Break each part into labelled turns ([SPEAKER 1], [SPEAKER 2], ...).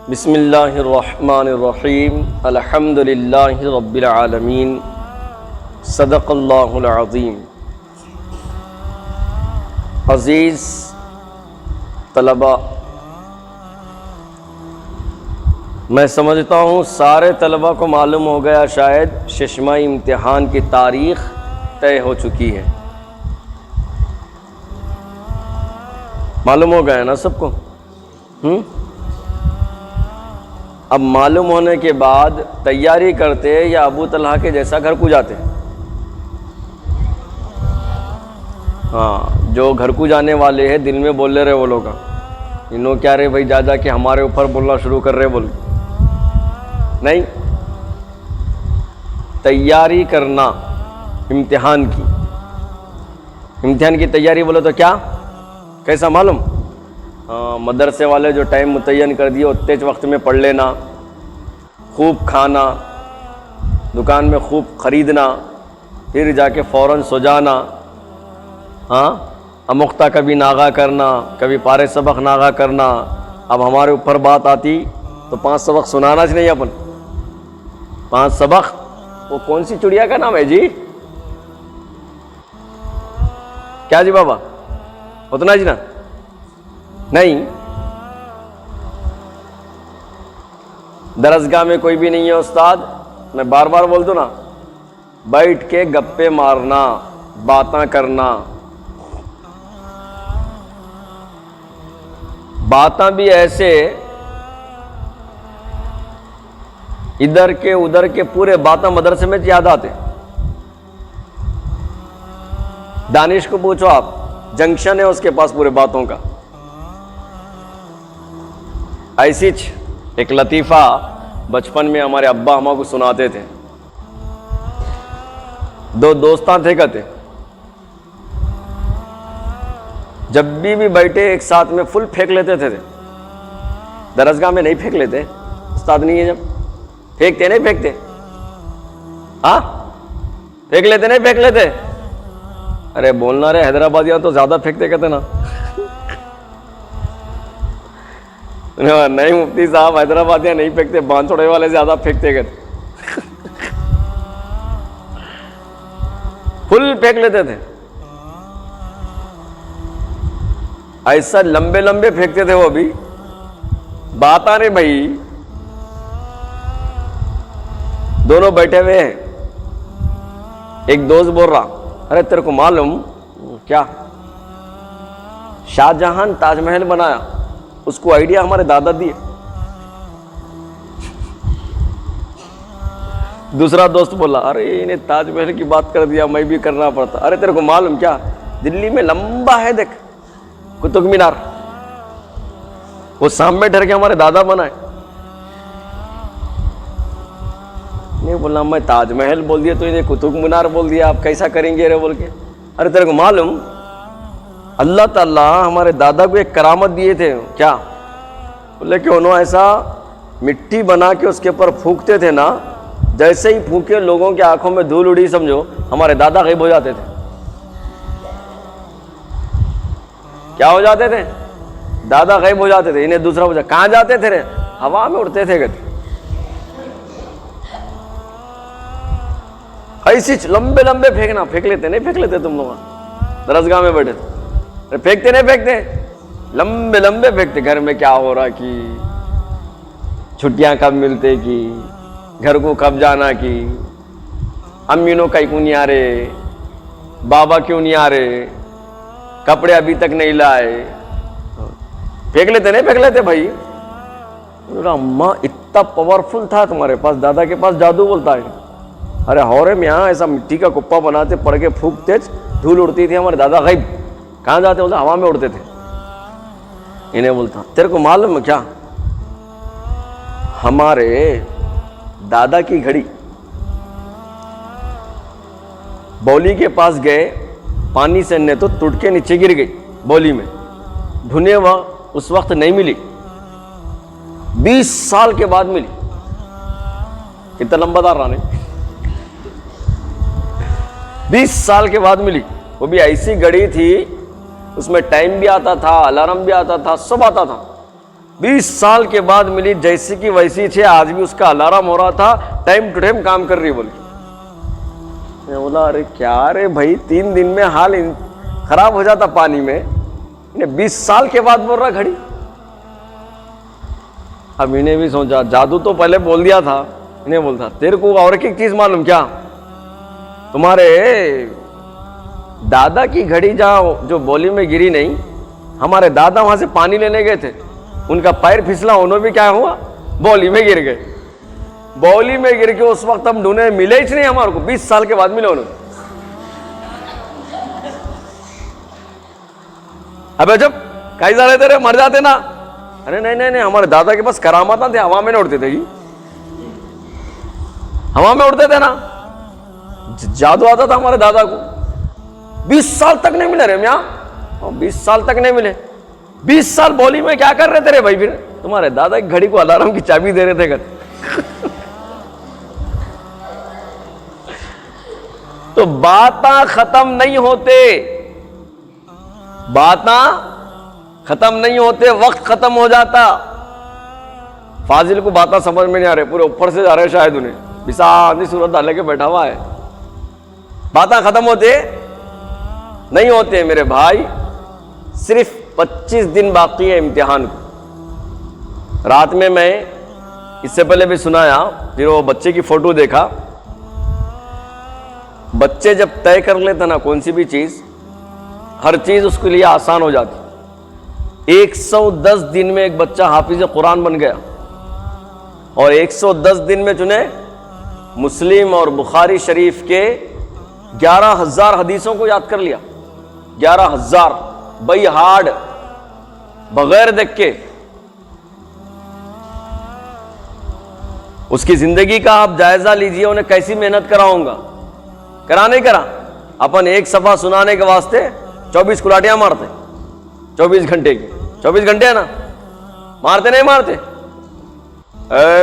[SPEAKER 1] بسم اللہ الرحمن الرحیم الحمد للہ رب العالمین صدق اللہ العظیم۔ عزیز طلباء، میں سمجھتا ہوں سارے طلباء کو معلوم ہو گیا شاید ششمائی امتحان کی تاریخ طے ہو چکی ہے۔ معلوم ہو گیا ہے نا سب کو؟ اب معلوم ہونے کے بعد تیاری کرتے یا ابو طلحہ کے جیسا گھر کو جاتے؟ ہاں، جو گھر کو جانے والے ہیں دل میں بول لے رہے وہ لوگ، انہوں کیا رہے بھائی جا کے ہمارے اوپر بولنا شروع کر رہے بول نہیں۔ تیاری کرنا امتحان کی تیاری بولے تو کیا کیسا معلوم؟ مدرسے والے جو ٹائم متعین کر دیے اتنے وقت میں پڑھ لینا، خوب کھانا، دکان میں خوب خریدنا، پھر جا کے فوراً سو جانا، امختہ کبھی ناغا کرنا، کبھی پارے سبق ناغا کرنا۔ اب ہمارے اوپر بات آتی تو 5 سبق سنانا چاہیے اپن۔ 5 سبق وہ کون سی چڑیا کا نام ہے جی؟ کیا جی بابا اتنا جی نا؟ نہیں، درسگاہ میں کوئی بھی نہیں ہے استاد، میں بار بار بول دوں نا، بیٹھ کے گپے مارنا، باتاں کرنا، باتاں بھی ایسے ادھر کے ادھر کے پورے باتاں مدرسے میں یاد آتے۔ دانش کو پوچھو آپ، جنکشن ہے اس کے پاس پورے باتوں کا۔ ایسی ایک لطیفہ بچپن میں ہمارے ابا ہمارے کو سناتے تھے۔ 2 دوستاں تھے کہتے، جب بھی بیٹھے ایک ساتھ میں فل پھینک لیتے تھے۔ درسگاہ میں نہیں پھینک لیتے، استاد نہیں ہے جب پھینکتے نہیں پھینکتے، پھینک لیتے نہیں پھینک لیتے؟ ارے بولنا رہے حیدرآبادیاں تو زیادہ پھینکتے کہتے نا۔ نہیں مفتی صاحب حیدرآبادیاں نہیں پھینکتے، بانچوڑے والے زیادہ پھینکتے کہتے، فل پھینک لیتے تھے۔ ایسا لمبے لمبے پھینکتے تھے وہ بھی، بات آ رہے بھائی، دونوں بیٹھے ہوئے ہیں۔ ایک دوست بول رہا، ارے تیرے کو معلوم کیا شاہ جہان تاج محل بنایا، اس کو آئیڈیا ہمارے دادا دیے۔ دوسرا دوست بولا، ارے انہیں تاج محل کی بات کر دیا، میں بھی کرنا پڑتا۔ ارے تیرے کو معلوم کیا دلی میں لمبا ہے دیکھ قطب مینار، وہ سامنے ٹھہر کے ہمارے دادا بنائے۔ نہیں بولنا میں تاج محل بول دیا تو انہیں قطب مینار بول دیا، آپ کیسا کریں گے رے بول کے۔ ارے تیرے کو معلوم اللہ تعالیٰ ہمارے دادا کو ایک کرامت دیے تھے، کیا؟ بولے کہ انہوں ایسا مٹی بنا کے اس کے اوپر پھونکتے تھے نا، جیسے ہی پھونکے لوگوں کی آنکھوں میں دھول اڑی سمجھو ہمارے دادا غائب ہو جاتے تھے۔ کیا ہو جاتے تھے؟ دادا غائب ہو جاتے تھے۔ انہیں دوسرا پوچھا کہاں جاتے تھے رے؟ ہوا میں اڑتے تھے کہتے۔ ایسی لمبے لمبے پھینکنا، پھینک لیتے نہیں پھینک لیتے تم لوگ؟ درسگاہ میں بیٹھے تھے، پھینکتے نہیں پھینکتے؟ لمبے لمبے پھینکتے، گھر میں کیا ہو رہا کی، چھٹیاں کب ملتے کی، گھر کو کب جانا کی، امینوں کہیں کیوں نہیں آ رہے، بابا کیوں نہیں آ رہے، کپڑے ابھی تک نہیں لائے، پھینک لیتے نہیں پھینک لیتے بھائی؟ اماں اتنا پاورفل تھا تمہارے پاس، دادا کے پاس جادو بولتا ہے۔ ارے ہورے میں یہاں ایسا مٹی کا کپا بناتے، پڑ کے پھونکتے، دھول اڑتی تھی، ہمارے دادا غائب، کہاں جاتے؟ بولتا ہوا میں اڑتے تھے۔ انہیں بولتا تیرے کو معلوم ہے کیا، ہمارے دادا کی گھڑی بولی کے پاس گئے، پانی سے نے تو ٹوٹ کے نیچے گر گئی، بولی میں ڈھونڈے اس وقت نہیں ملی، 20 سال کے بعد ملی۔ کتنا لمبا دار رہا، 20 سال کے بعد ملی۔ وہ بھی ایسی گھڑی تھی، اس میں ٹائم بھی آتا تھا، الارم بھی آتا تھا، سب آتا تھا، 20 سال کے بعد ملی، جیسی کی ویسی تھی، آج بھی اس کا الارم ہو رہا تھا، ٹائم ٹو ٹائم کام کر رہی بول کے. میں بولا ارے کیا رے بھائی، 3 دن میں حال خراب ہو جاتا پانی میں، 20 سال کے بعد بول رہا گھڑی. اب انہیں بھی سوچا جادو تو پہلے بول دیا تھا، انہیں بولتا تیرے کو اور ایک چیز معلوم کیا، تمہارے دادا کی گھڑی جہاں جو بولی میں گری نہیں، ہمارے دادا وہاں سے پانی لینے گئے تھے، ان کا پیر پھسلا، انہوں بھی کیا ہوا، بولی میں گر گئے. بولی میں گر کے اس وقت ہم ڈھونڈے، ملے ہی نہیں ہمارے کو، 20 سال کے بعد ملے انہوں. ابے جب کئی سارے تیرے مر جاتے نا، ارے نہیں ہمارے دادا کے پاس کرامات تھے، ہوا میں نہیں اڑتے تھے جی، ہوا میں اڑتے تھے نا، جادو آتا تھا ہمارے دادا کو. 20 سال تک نہیں ملے رے میاں، 20 سال تک نہیں ملے. 20 سال بولی میں کیا کر رہے تھے رے بھائی؟ پھر تمہارے دادا کی گھڑی کو الارم کی چابی دے رہے تھے گھر. تو باتاں ختم نہیں ہوتے، باتاں ختم نہیں ہوتے، وقت ختم ہو جاتا. فاضل کو باتاں سمجھ میں نہیں آ رہے، پورے اوپر سے جا رہے شاید، انہیں بسانی صورت ڈالے کے بیٹھا ہوا ہے. باتاں ختم ہوتے نہیں ہوتے میرے بھائی. صرف 25 دن باقی ہے امتحان کو. رات میں اس سے پہلے بھی سنایا، پھر وہ بچے کی فوٹو دیکھا. بچے جب طے کر لیتا نا کون سی بھی چیز، ہر چیز اس کے لیے آسان ہو جاتی. 110 دن میں ایک بچہ حافظ قرآن بن گیا، اور 110 دن میں چنے مسلم اور بخاری شریف کے 11,000 حدیثوں کو یاد کر لیا. 11,000 بائی ہارڈ، بغیر دیکھ کے. اس کی زندگی کا آپ جائزہ لیجئے، انہیں کیسی محنت کراؤں گا، کرا نہیں کرا. اپن ایک صفحہ سنانے کے واسطے 24 کلاٹیاں مارتے، 24 گھنٹے کی. 24 گھنٹے ہے نا، مارتے نہیں مارتے؟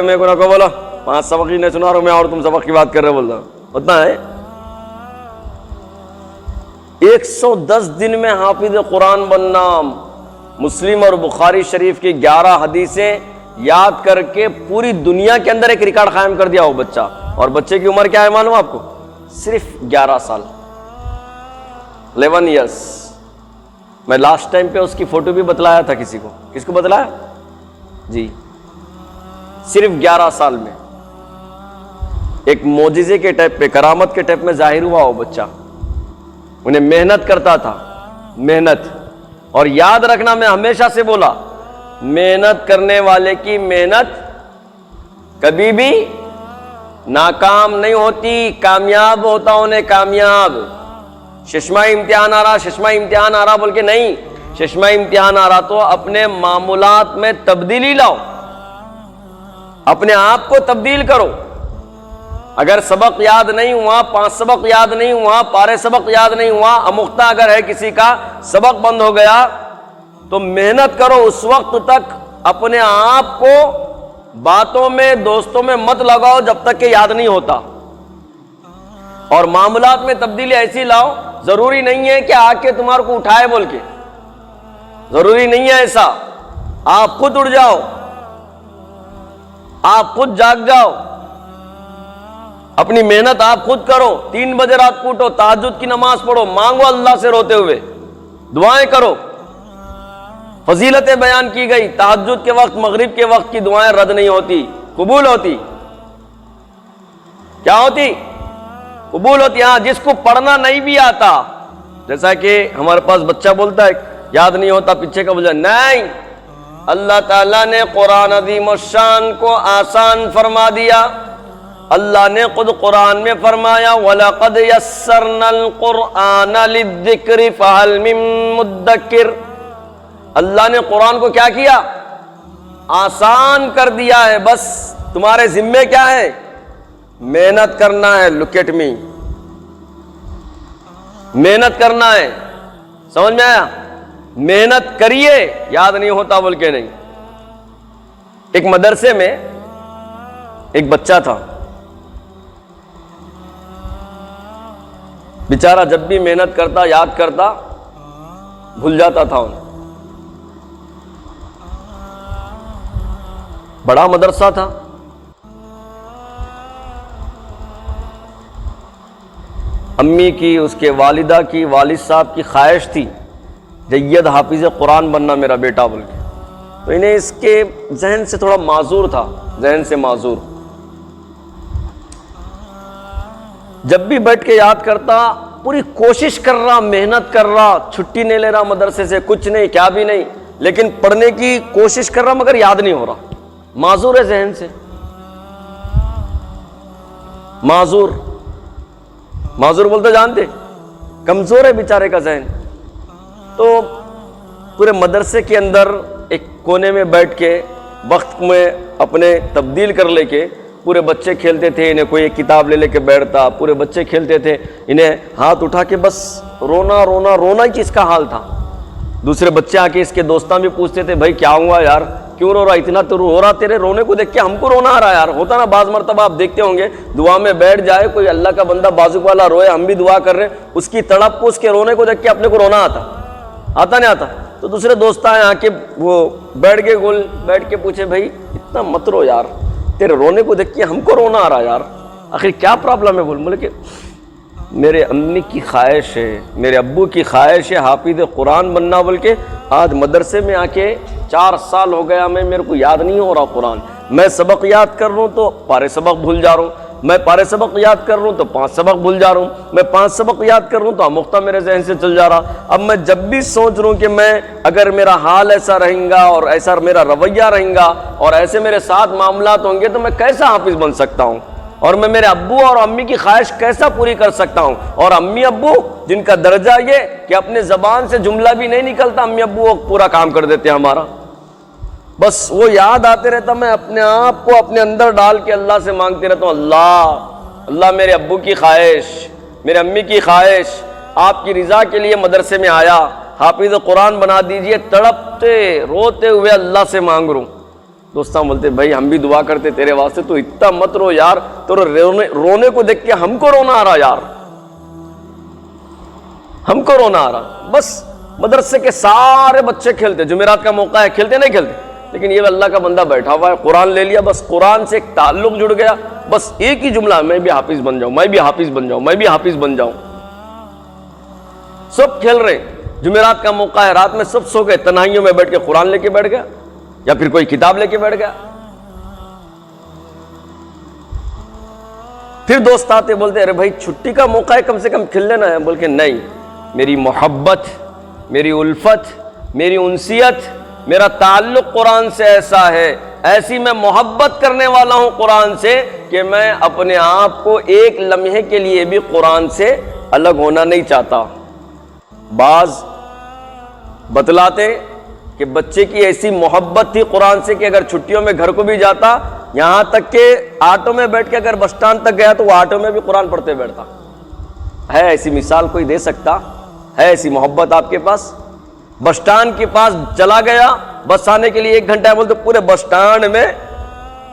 [SPEAKER 1] میں کو نہ کو بولا 5 سبق ہی نہیں سنا رہا میں، اور تم سبق کی بات کر رہے بولتا اتنا ہے. 110 دن میں حافظ قرآن بننا، مسلم اور بخاری شریف کی 11 حدیثیں یاد کر کے پوری دنیا کے اندر ایک ریکارڈ قائم کر دیا وہ بچہ. اور بچے کی عمر کیا ہے معلوم آپ کو؟ صرف 11 سال، 11 ایئرس. میں لاسٹ ٹائم پہ اس کی فوٹو بھی بتلایا تھا کسی کو. کس کو بتلایا جی؟ صرف 11 سال میں ایک معجزے کے ٹائپ پہ، کرامت کے ٹائپ میں ظاہر ہوا وہ بچہ. انہیں محنت کرتا تھا، محنت. اور یاد رکھنا، میں ہمیشہ سے بولا، محنت کرنے والے کی محنت کبھی بھی ناکام نہیں ہوتی، کامیاب ہوتا انہیں کامیاب. ششمہ امتحان آ رہا، ششمہ امتحان آ رہا بول کے نہیں، ششمہ امتحان آ رہا تو اپنے معمولات میں تبدیلی لاؤ، اپنے آپ کو تبدیل کرو. اگر سبق یاد نہیں ہوا، 5 سبق یاد نہیں ہوا، پارے سبق یاد نہیں ہوا، امختہ اگر ہے کسی کا، سبق بند ہو گیا، تو محنت کرو. اس وقت تک اپنے آپ کو باتوں میں، دوستوں میں مت لگاؤ جب تک کہ یاد نہیں ہوتا. اور معاملات میں تبدیلی ایسی لاؤ، ضروری نہیں ہے کہ آ کے تمہارے کو اٹھائے بول کے، ضروری نہیں ہے ایسا. آپ خود اٹھ جاؤ، آپ خود جاگ جاؤ، اپنی محنت آپ خود کرو. 3 بجے رات کو اٹھو، تہجد کی نماز پڑھو، مانگو اللہ سے روتے ہوئے، دعائیں کرو. فضیلتیں بیان کی گئی. تہجد کے وقت، مغرب کے وقت کی دعائیں رد نہیں ہوتی، قبول ہوتی. کیا ہوتی؟ قبول ہوتی. ہاں، جس کو پڑھنا نہیں بھی آتا، جیسا کہ ہمارے پاس بچہ بولتا ہے یاد نہیں ہوتا، پیچھے کا بولتا نہیں، اللہ تعالیٰ نے قرآن عظیم الشان کو آسان فرما دیا. اللہ نے خود قرآن میں فرمایا وَلَقَدْ يَسَّرْنَا الْقُرْآنَ لِلذِّكْرِ فَهَلْ مِن مُدَّكِّرٍ. اللہ نے قرآن کو کیا کیا؟ آسان کر دیا ہے. بس تمہارے ذمے کیا ہے؟ محنت کرنا ہے. لک ایٹ می، محنت کرنا ہے. سمجھ میں آیا؟ محنت کریے. یاد نہیں ہوتا بول کے نہیں. ایک مدرسے میں ایک بچہ تھا، بیچارہ جب بھی محنت کرتا، یاد کرتا، بھول جاتا تھا. بڑا مدرسہ تھا. امی کی، اس کے والدہ کی، والد صاحب کی خواہش تھی جید حافظ قرآن بننا میرا بیٹا بول کے. تو انہیں اس کے ذہن سے تھوڑا معذور تھا، ذہن سے معذور. جب بھی بیٹھ کے یاد کرتا، پوری کوشش کر رہا، محنت کر رہا، چھٹی نہیں لے رہا مدرسے سے، کچھ نہیں، کیا بھی نہیں، لیکن پڑھنے کی کوشش کر رہا مگر یاد نہیں ہو رہا. معذور ہے ذہن سے، معذور. معذور بولتے جانتے، کمزور ہے بیچارے کا ذہن. تو پورے مدرسے کے اندر ایک کونے میں بیٹھ کے وقت میں اپنے تبدیل کر لے کے پورے بچے کھیلتے تھے. انہیں کوئی ایک کتاب لے کے بیٹھتا، پورے بچے کھیلتے تھے، انہیں ہاتھ اٹھا کے بس رونا رونا رونا ہی اس کا حال تھا. دوسرے بچے آ کے اس کے دوستاں بھی پوچھتے تھے بھائی کیا ہوا یار، کیوں رو رہا، اتنا تو رو رہا، تیرے رونے کو دیکھ کے ہم کو رونا آ رہا یار. ہوتا نا بعض مرتبہ آپ دیکھتے ہوں گے دعا میں بیٹھ جائے کوئی اللہ کا بندہ بازو والا روئے، ہم بھی دعا کر رہے ہیں، اس کی تڑپ کو، اس کے رونے کو دیکھ کے اپنے کو رونا آتا نہیں آتا. تو دوسرے دوست آئے آ کے وہ بیٹھ کے گول بیٹھ کے پوچھے بھائی اتنا مت رو یار، تیرے رونے کو دیکھ کے ہم کو رونا آ رہا یار، آخر کیا پرابلم ہے. بولے کہ میرے امی کی خواہش ہے، میرے ابو کی خواہش ہے حافظ قرآن بننا بول کے. آج مدرسے میں آ کے 4 سال ہو گیا، میرے کو یاد نہیں ہو رہا قرآن. میں سبق یاد کر رہا ہوں تو پارے سبق بھول جا رہا ہوں، میں پارے سبق یاد کر رہا ہوں تو 5 سبق بھول جا رہا ہوں، میں 5 سبق یاد کر رہا ہوں تو آموختہ میرے ذہن سے چل جا رہا. اب میں جب بھی سوچ رہا ہوں کہ میں اگر میرا حال ایسا رہیں گا اور ایسا میرا رویہ رہیں گا اور ایسے میرے ساتھ معاملات ہوں گے تو میں کیسا حافظ بن سکتا ہوں، اور میں میرے ابو اور امی کی خواہش کیسا پوری کر سکتا ہوں. اور امی ابو جن کا درجہ یہ کہ اپنے زبان سے جملہ بھی نہیں نکلتا، امی ابو وہ پورا کام کر دیتے ہیں ہمارا. بس وہ یاد آتے رہتا، میں اپنے آپ کو اپنے اندر ڈال کے اللہ سے مانگتے رہتا ہوں، اللہ میرے ابو کی خواہش، میرے امی کی خواہش، آپ کی رضا کے لیے مدرسے میں آیا، حافظ قرآن بنا دیجئے. تڑپتے روتے ہوئے اللہ سے مانگ رہا ہوں. دوستاں بولتے بھائی ہم بھی دعا کرتے تیرے واسطے، تو اتنا مت رو یار، تو رونے کو دیکھ کے ہم کو رونا آ رہا یار، ہم کو رونا آ رہا. بس مدرسے کے سارے بچے کھیلتے، جمعرات کا موقع ہے، کھیلتے نہیں کھیلتے، لیکن یہ اللہ کا بندہ بیٹھا ہوا ہے، قرآن لے لیا، بس قرآن سے ایک تعلق جڑ گیا، بس ایک ہی جملہ، میں بھی حافظ بن جاؤں، میں بھی حافظ بن جاؤں، میں بھی حافظ بن جاؤں. سب کھیل رہے، جمعرات کا موقع ہے، رات میں سب سو گئے، تنہائیوں میں بیٹھ کے قرآن لے کے بیٹھ گیا یا پھر کوئی کتاب لے کے بیٹھ گیا. پھر دوست آتے بولتے ارے بھائی چھٹی کا موقع ہے، کم سے کم کھیل لینا ہے. بول کے نہیں، میری محبت، میری الفت، میری انسیت، میرا تعلق قرآن سے ایسا ہے، ایسی میں محبت کرنے والا ہوں قرآن سے کہ میں اپنے آپ کو ایک لمحے کے لیے بھی قرآن سے الگ ہونا نہیں چاہتا. بعض بتلاتے کہ بچے کی ایسی محبت تھی قرآن سے کہ اگر چھٹیوں میں گھر کو بھی جاتا، یہاں تک کہ آٹو میں بیٹھ کے اگر بس اسٹینڈ تک گیا تو وہ آٹو میں بھی قرآن پڑھتے بیٹھتا. ہے ایسی مثال کوئی دے سکتا ہے؟ ایسی محبت آپ کے پاس؟ بس اسٹینڈ کے پاس چلا گیا، بس آنے کے لیے 1 گھنٹہ ہے، بولتے پورے بس اسٹینڈ میں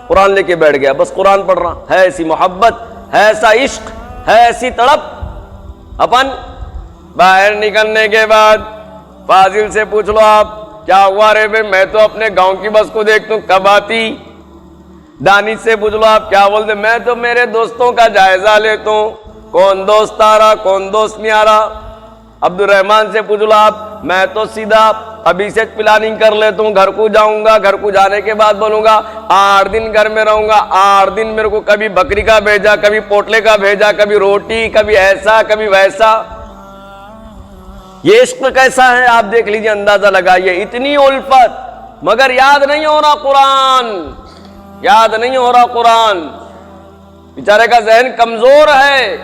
[SPEAKER 1] قرآن لے کے بیٹھ گیا، بس قرآن پڑھ رہا. ہے ایسی محبت؟ ہے ایسا عشق؟ ہے ایسی تڑپ؟ اپن باہر نکلنے کے بعد فاضل سے پوچھ لو آپ کیا ہوا رے بے، میں تو اپنے گاؤں کی بس کو دیکھتا ہوں کب آتی. دانش سے پوچھ لو آپ کیا بولتے، میں تو میرے دوستوں کا جائزہ لیتا ہوں، کون دوست آ رہا کون دوست نہیں آ رہا. عبد الرحمان سے پوچھ لو آپ، میں تو سیدھا ابھی سے پلاننگ کر لیتا ہوں، گھر کو جاؤں گا، گھر کو جانے کے بعد بولوں گا 8 دن گھر میں رہوں گا، 8 دن میرے کو کبھی بکری کا بھیجا، کبھی پوٹلے کا بھیجا، کبھی روٹی، کبھی ایسا کبھی ویسا. یہ عشق کیسا ہے آپ دیکھ لیجئے، اندازہ لگائیے. اتنی الفت مگر یاد نہیں ہو رہا قرآن، یاد نہیں ہو رہا قرآن. بیچارے کا ذہن کمزور ہے.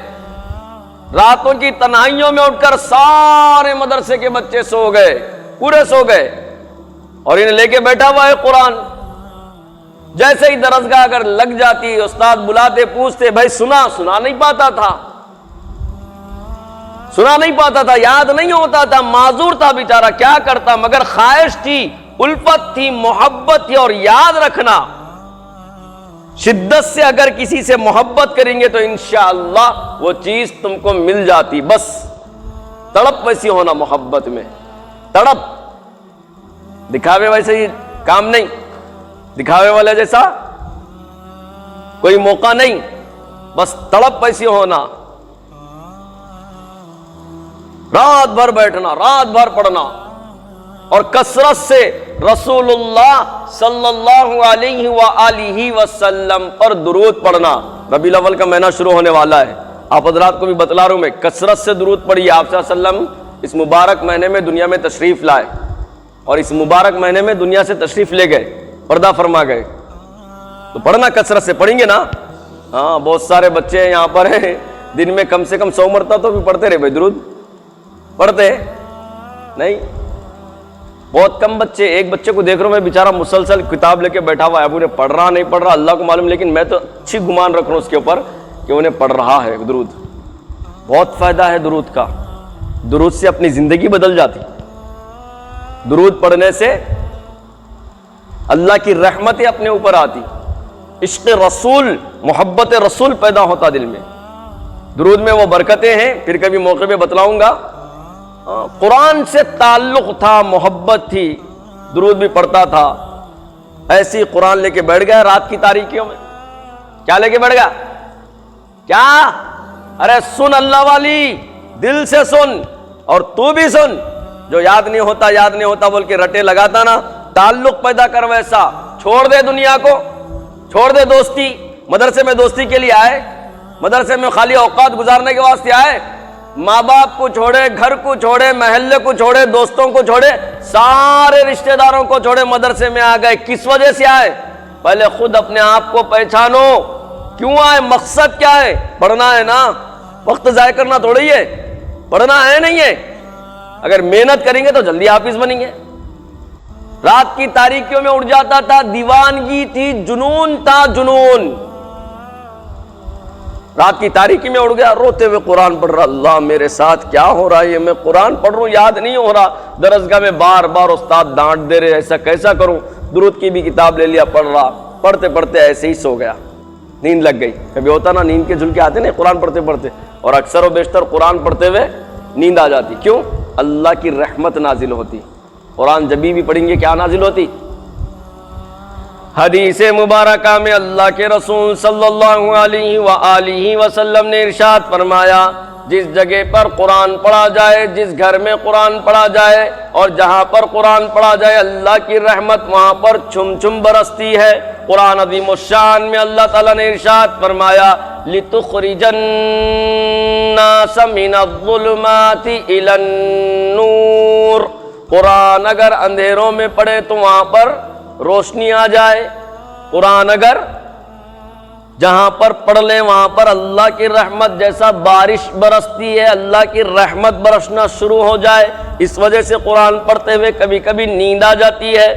[SPEAKER 1] راتوں کی تنہائیوں میں اٹھ کر سارے مدرسے کے بچے سو گئے، پورے سو گئے، اور انہیں لے کے بیٹھا ہوا ہے قرآن. جیسے ہی درسگاہ اگر لگ جاتی، استاد بلاتے پوچھتے بھائی سنا نہیں پاتا تھا، سنا نہیں پاتا تھا، یاد نہیں ہوتا تھا، معذور تھا بیچارہ، کیا کرتا. مگر خواہش تھی، الفت تھی، محبت تھی. اور یاد رکھنا، شدت سے اگر کسی سے محبت کریں گے تو انشاءاللہ وہ چیز تم کو مل جاتی. بس تڑپ ویسی ہونا محبت میں، تڑپ، دکھاوے ویسے ہی کام نہیں. دکھاوے والا جیسا کوئی موقع نہیں، بس تڑپ ایسی ہونا، رات بھر بیٹھنا، رات بھر پڑھنا، اور کثرت سے رسول اللہ صلی اللہ علیہ وآلہ وسلم پر درود پڑھنا۔ ربیع الاول کا مہینہ شروع ہونے والا ہے، آپ حضرات کو بھی بتلا رہا ہوں میں، کثرت سے درود پڑھیے۔ آپ صلی اللہ علیہ وسلم اس مبارک مہینے میں دنیا میں تشریف لائے، اور اس مبارک مہینے میں دنیا سے تشریف لے گئے، پردہ فرما گئے، تو پڑھنا کثرت سے، پڑھیں گے نا؟ ہاں، بہت سارے بچے یہاں پر ہیں، دن میں کم سے کم 100 مرتبہ تو بھی پڑھتے رہے بھائی درود، پڑھتے نہیں؟ بہت کم بچے، ایک بچے کو دیکھ رہا ہوں میں، بیچارہ مسلسل کتاب لے کے بیٹھا ہوا ہے، اب انہیں پڑھ رہا نہیں پڑھ رہا اللہ کو معلوم، لیکن میں تو اچھی گمان رکھ رہا ہوں اس کے اوپر کہ انہیں پڑھ رہا ہے درود۔ بہت فائدہ ہے درود کا، درود سے اپنی زندگی بدل جاتی، درود پڑھنے سے اللہ کی رحمتیں اپنے اوپر آتی، عشق رسول، محبت رسول پیدا ہوتا دل میں۔ درود میں وہ برکتیں ہیں، پھر کبھی موقع پہ بتلاؤں گا۔ قرآن سے تعلق تھا، محبت تھی، درود بھی پڑھتا تھا، ایسی قرآن لے کے بیٹھ گیا رات کی تاریکیوں میں۔ کیا لے کے بیٹھ گیا؟ کیا؟ ارے سن اللہ والی، دل سے سن، اور تو بھی سن، جو یاد نہیں ہوتا بول کے رٹے لگاتا نا، تعلق پیدا کر ویسا، چھوڑ دے دنیا کو، چھوڑ دے دوستی، مدرسے میں دوستی کے لیے آئے، مدرسے میں خالی اوقات گزارنے کے واسطے آئے، ماں باپ کو چھوڑے، گھر کو چھوڑے، محلے کو چھوڑے، دوستوں کو چھوڑے، سارے رشتہ داروں کو چھوڑے، مدرسے میں آ گئے۔ کس وجہ سے آئے؟ پہلے خود اپنے آپ کو پہچانو، کیوں آئے، مقصد کیا ہے؟ پڑھنا ہے نا، وقت ضائع کرنا تھوڑی ہے، پڑھنا ہے نہیں ہے۔ اگر محنت کریں گے تو جلدی حافظ بنیں گے۔ رات کی تاریکیوں میں اٹھ جاتا تھا، دیوانگی تھی، جنون تھا، جنون، رات کی تاریکی میں اڑ گیا، روتے ہوئے قرآن پڑھ رہا، اللہ میرے ساتھ کیا ہو رہا ہے، یہ میں قرآن پڑھ رہا ہوں یاد نہیں ہو رہا، درسگاہ میں بار بار استاد ڈانٹ دے رہے، ایسا کیسا کروں، درود کی بھی کتاب لے لیا، پڑھ رہا، پڑھتے پڑھتے ایسے ہی سو گیا، نیند لگ گئی۔ کبھی ہوتا نا نیند کے جھلکے آتے نا قرآن پڑھتے پڑھتے، اور اکثر و بیشتر قرآن پڑھتے ہوئے نیند آ جاتی، کیوں؟ اللہ کی رحمت نازل ہوتی۔ قرآن جبھی بھی پڑھیں گے کیا نازل ہوتی؟ حدیث مبارکہ میں اللہ کے رسول صلی اللہ علیہ وآلہ وسلم نے ارشاد فرمایا، جس جگہ پر قرآن پڑھا جائے، جس گھر میں قرآن پڑھا جائے، اور جہاں پر قرآن پڑھا جائے، اللہ کی رحمت وہاں پر چھم چھم برستی ہے۔ قرآن عظیم الشان میں اللہ تعالیٰ نے ارشاد فرمایا، لِتُخْرِجَ النَّاسَ مِنَ الظُّلُمَاتِ إِلَى النُّورِ، قرآن اگر اندھیروں میں پڑھے تو وہاں پر روشنی آ جائے، قرآن اگر جہاں پر پڑھ لیں وہاں پر اللہ کی رحمت جیسا بارش برستی ہے، اللہ کی رحمت برسنا شروع ہو جائے۔ اس وجہ سے قرآن پڑھتے ہوئے کبھی کبھی نیند آ جاتی ہے،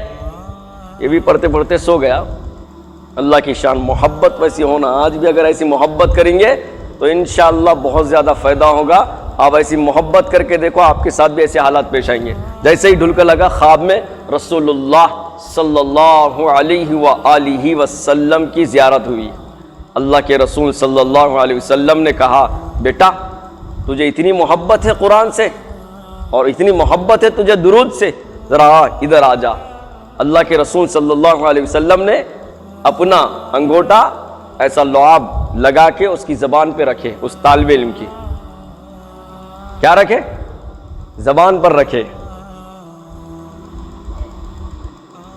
[SPEAKER 1] یہ بھی پڑھتے پڑھتے سو گیا۔ اللہ کی شان محبت ویسی ہونا، آج بھی اگر ایسی محبت کریں گے تو انشاءاللہ بہت زیادہ فائدہ ہوگا۔ آپ ایسی محبت کر کے دیکھو، آپ کے ساتھ بھی ایسے حالات پیش آئیں گے۔ جیسے ہی ڈھلکا لگا، خواب میں رسول اللہ صلی اللہ علیہ وآلہ وسلم کی زیارت ہوئی۔ اللہ کے رسول صلی اللہ علیہ وسلم نے کہا، بیٹا تجھے اتنی محبت ہے قرآن سے، اور اتنی محبت ہے تجھے درود سے، ذرا ادھر آ جا۔ اللہ کے رسول صلی اللہ علیہ وسلم نے اپنا انگوٹھا ایسا لعاب لگا کے اس کی زبان پہ رکھے، اس طالب علم کی، کیا رکھے؟ زبان پر رکھے۔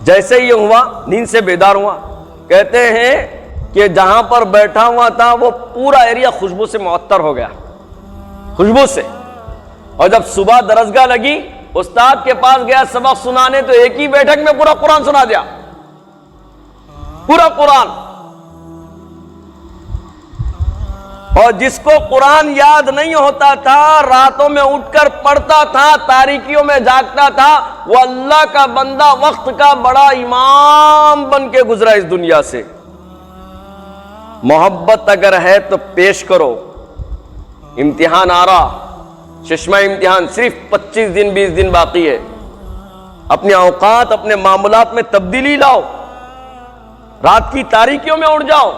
[SPEAKER 1] جیسے یہ ہوا، نیند سے بیدار ہوا، کہتے ہیں کہ جہاں پر بیٹھا ہوا تھا وہ پورا ایریا خوشبو سے معطر ہو گیا، خوشبو سے۔ اور جب صبح درسگاہ لگی، استاد کے پاس گیا سبق سنانے، تو ایک ہی بیٹھک میں پورا قرآن سنا دیا، پورا قرآن۔ اور جس کو قرآن یاد نہیں ہوتا تھا، راتوں میں اٹھ کر پڑھتا تھا، تاریکیوں میں جاگتا تھا، وہ اللہ کا بندہ وقت کا بڑا امام بن کے گزرا اس دنیا سے۔ محبت اگر ہے تو پیش کرو، امتحان آ رہا، چشمہ امتحان، صرف 25 دن 20 دن باقی ہے، اپنے اوقات اپنے معاملات میں تبدیلی لاؤ، رات کی تاریکیوں میں اٹھ جاؤ،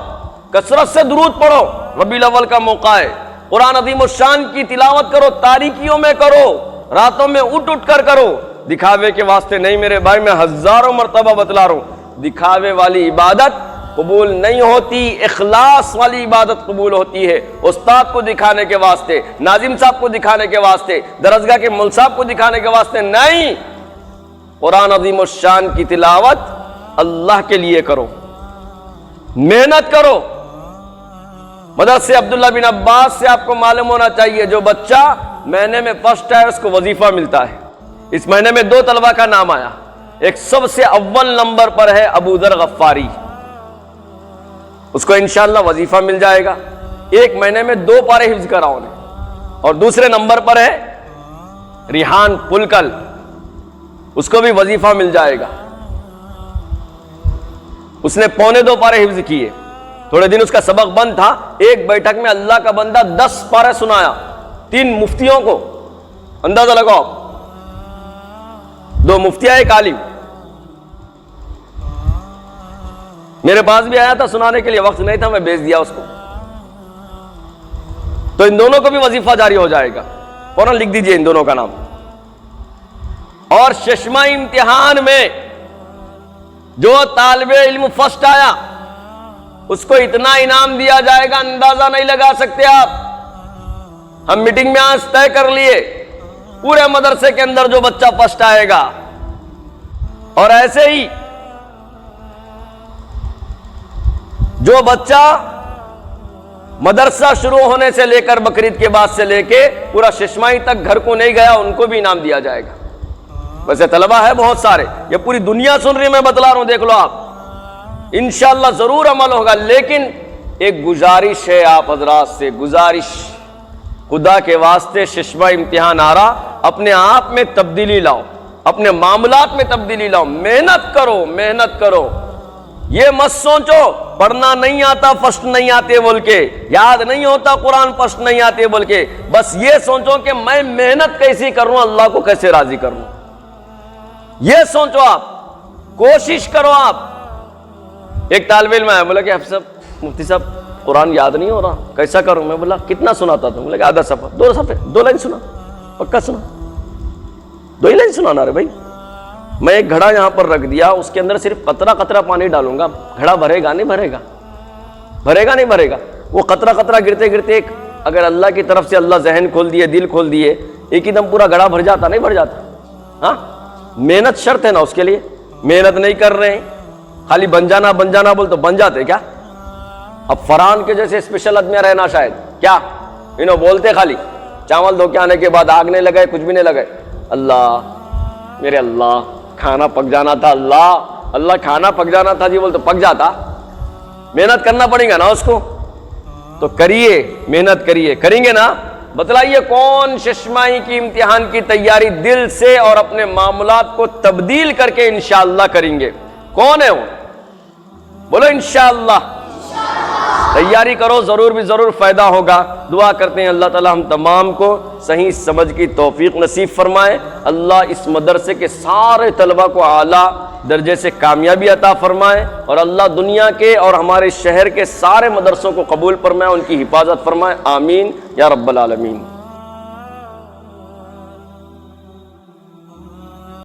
[SPEAKER 1] کثرت سے درود پڑھو، ربیع الاول کا موقع ہے، قرآن عظیم الشان کی تلاوت کرو، تاریکیوں میں کرو، راتوں میں اٹھ اٹھ کر کرو، دکھاوے کے واسطے نہیں میرے بھائی، میں ہزاروں مرتبہ بتلا رہا ہوں، دکھاوے والی عبادت قبول نہیں ہوتی، اخلاص والی عبادت قبول ہوتی ہے۔ استاد کو دکھانے کے واسطے، ناظم صاحب کو دکھانے کے واسطے، درسگاہ کے مول صاحب کو دکھانے کے واسطے نہیں، قرآن عظیم الشان کی تلاوت اللہ کے لیے کرو، محنت کرو۔ مدرسے عبداللہ بن عباس سے آپ کو معلوم ہونا چاہیے، جو بچہ مہینے میں فرسٹ ہے اس کو وظیفہ ملتا ہے۔ اس مہینے میں 2 طلبہ کا نام آیا، ایک سب سے اول نمبر پر ہے ابو ذر غفاری، اس کو انشاءاللہ وظیفہ مل جائے گا، 1 مہینے میں 2 پارے حفظ کراؤ نے۔ اور دوسرے نمبر پر ہے ریحان پلکل، اس کو بھی وظیفہ مل جائے گا، اس نے 1.25 پارے حفظ کیے۔ تھوڑے دن اس کا سبق بند تھا، ایک بیٹھک میں اللہ کا بندہ 10 پارے سنایا، 3 مفتیوں کو، اندازہ لگاؤ، 2 مفتیاں، 1 عالم۔ میرے پاس بھی آیا تھا سنانے کے لیے، وقت نہیں تھا، میں بھیج دیا اس کو۔ تو ان دونوں کو بھی وظیفہ جاری ہو جائے گا، فوراً لکھ دیجئے ان دونوں کا نام۔ اور ششمہ امتحان میں جو طالب علم فرسٹ آیا اس کو اتنا انعام دیا جائے گا اندازہ نہیں لگا سکتے آپ۔ ہم میٹنگ میں آج طے کر لیے پورے مدرسے کے اندر جو بچہ فرسٹ آئے گا، اور ایسے ہی جو بچہ مدرسہ شروع ہونے سے لے کر بقرعید کے بعد سے لے کے پورا ششمائی تک گھر کو نہیں گیا، ان کو بھی انعام دیا جائے گا۔ ویسے طلبہ ہے بہت سارے، یہ پوری دنیا سن رہی ہے، میں بتلا رہا ہوں، دیکھ لو آپ، انشاءاللہ ضرور عمل ہوگا۔ لیکن ایک گزارش ہے آپ حضرات سے، گزارش، خدا کے واسطے ششمہ امتحان آ رہا، اپنے آپ میں تبدیلی لاؤ، اپنے معاملات میں تبدیلی لاؤ، محنت کرو، محنت کرو۔ یہ مت سوچو پڑھنا نہیں آتا فرسٹ نہیں آتے بول کے، یاد نہیں ہوتا قرآن فرسٹ نہیں آتے بول کے، بس یہ سوچو کہ میں محنت کیسی کروں، اللہ کو کیسے راضی کروں، یہ سوچو، آپ کوشش کرو۔ آپ ایک طالب علم آیا، بولا کہ حفظ صاحب، مفتی صاحب قرآن یاد نہیں ہو رہا، کیسا کروں؟ میں بولا کتنا سناتا تھا؟ بولا کہ آدھا صفحہ، 2 صفحے، 2 لائن سنا، پکا سنا، 2 ہی لائن سنانا رہے بھائی۔ میں ایک گھڑا یہاں پر رکھ دیا، اس کے اندر صرف قطرہ قطرہ پانی ڈالوں گا، گھڑا بھرے گا نہیں بھرے گا، بھرے گا نہیں بھرے گا، وہ قطرہ قطرہ گرتے گرتے ایک، اگر اللہ کی طرف سے اللہ ذہن کھول دیے، دل کھول دیے، ایک ہی دم پورا گھڑا بھر جاتا نہیں بھر جاتا؟ ہاں، محنت شرط ہے نا اس کے لیے، محنت نہیں کر رہے ہیں، خالی بن جانا بول تو بن جاتے کیا؟ اب فرحان کے جیسے اسپیشل آدمی رہنا شاید کیا، انہوں بولتے خالی چاول دھو کے آنے کے بعد آگ نہیں لگائے، کچھ بھی نہیں لگائے، اللہ میرے اللہ کھانا پک جانا تھا، اللہ کھانا پک جانا تھا جی، بول تو پک جاتا، محنت کرنا پڑے گا نا اس کو، تو کریے، محنت کریے، کریں گے نا؟ بتلائیے کون ششمائی کی امتحان کی تیاری دل سے اور اپنے معاملات کو تبدیل کر کے انشاءاللہ کریں گے؟ کون ہے وہ؟ بولو انشاءاللہ۔ تیاری کرو، ضرور بھی ضرور فائدہ ہوگا۔ دعا کرتے ہیں اللہ تعالی ہم تمام کو صحیح سمجھ کی توفیق نصیب فرمائے، اللہ اس مدرسے کے سارے طلبہ کو اعلیٰ درجے سے کامیابی عطا فرمائے، اور اللہ دنیا کے اور ہمارے شہر کے سارے مدرسوں کو قبول فرمائے، ان کی حفاظت فرمائے، آمین یا رب العالمین۔